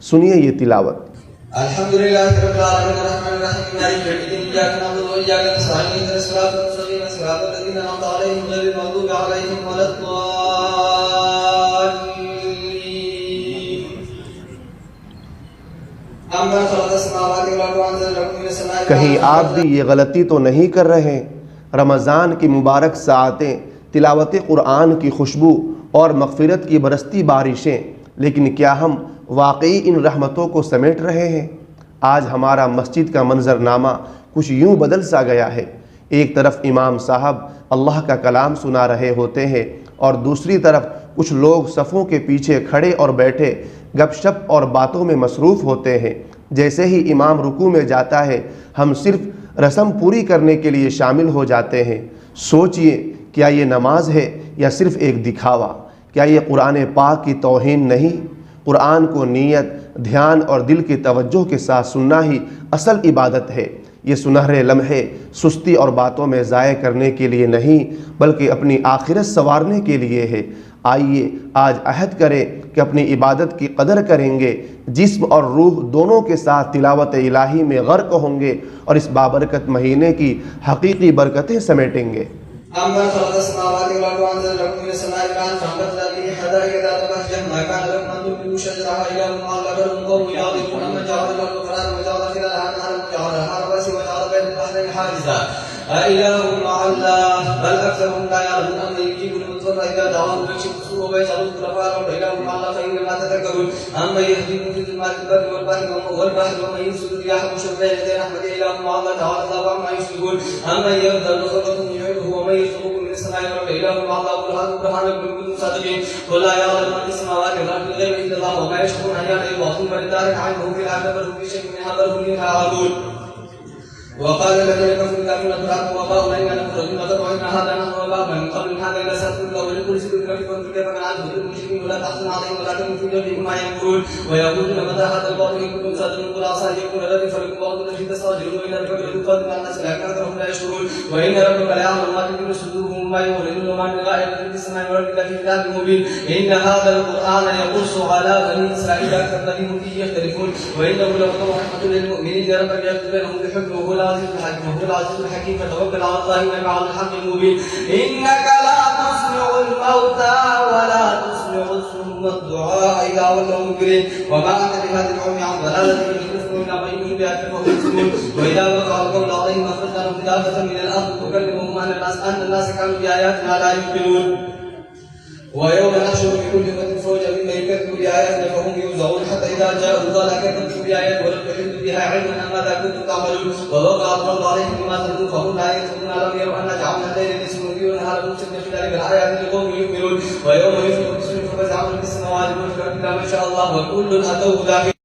सुनिए ये तिलावत। कहीं आप भी ये गलती तो नहीं कर रहे? रमज़ान की मुबारक साआतें, तिलावत क़ुरआन की खुशबू और मग़फ़िरत की बरसती बारिशें, लेकिन क्या हम वाकई इन रहमतों को समेट रहे हैं? आज हमारा मस्जिद का मंजरनामा कुछ यूँ बदल सा गया है। एक तरफ इमाम साहब अल्लाह का कलाम सुना रहे होते हैं और दूसरी तरफ कुछ लोग सफ़ों के पीछे खड़े और बैठे गपशप और बातों में मसरूफ़ होते हैं। जैसे ही इमाम रुकू में जाता है, हम सिर्फ रस्म पूरी करने के लिए शामिल हो जाते हैं। सोचिए, क्या ये नमाज है या सिर्फ़ एक दिखावा? क्या ये कुरान पाक की तौहीन नहीं? कुरान को नीयत, ध्यान और दिल की तवज्जो के साथ सुनना ही असल इबादत है। ये सुनहरे लम्हे सुस्ती और बातों में ज़ाय करने के लिए नहीं, बल्कि अपनी आखिरत संवारने के लिए है। आइए आज अहद करें कि अपनी इबादत की कदर करेंगे, जिस्म और रूह दोनों के साथ तिलावत इलाही में गर्क होंगे और इस बाबरकत महीने की हकीकी बरकतें समेटेंगे। وقال الذين كفروا كافرون تراب وباء لنا نخرج من قبل وإن هذا نحن وباء من قبل هذا إلا سأكون له ولكل سبيل ربكم كيف كان عبد المشركين ولا تحزن عليهم ولا تكن في جنبهم ما ينكرون ويقولون متى هذا الباطل إن كنتم صادقين قل عسى أن يكون الذي فلكم بعض الذي تستعجلون إن ربك لذو فضل على الناس لكن أكثرهم لا يشكرون وإن ربك ليعلم ما تكن صدورهم وما يعلنون وما من غائب في السماء والأرض إلا في كتاب مبين إن هذا القرآن يقص على بني إسرائيل أكثر الذي هم فيه يختلفون وإنه لهدى ورحمة للمؤمنين ربك يكتب بينهم بحكمه وهو العزيز الحكيم فتوكل على الله إنك على الحق المبين إنك لا تسمع الموتى ولا تسمع الصم الدعاء إذا ولوا مدبرين وما أنت بهذا العمي عن ضلالتهم إن تسمع إلا من يؤمن بآياتك وهم يسلمون وإذا وقع القول عليهم أخرجنا لهم دابة من الأرض تكلمهم أن الناس كانوا بآياتنا لا يوقنون ويوم نحشر بكل أمة فوجا ممن يكذب بآياتنا فهم يوزعون حتى إذا جاءوا قال كذبتم بآيات ولم تحيطوا بها علما ماذا كنتم تعملون ووقع القول عليهم بما ظنوا فهم لا يدخلون ألم يروا أنا جعلنا الليل ليسكنوا فيه والنهار مبصرا في ذلك الآيات لقوم يؤمنون ويوم ينفخ في الصور ففزع من في السماوات والأرض إلا ما شاء الله وكل أتوه داخل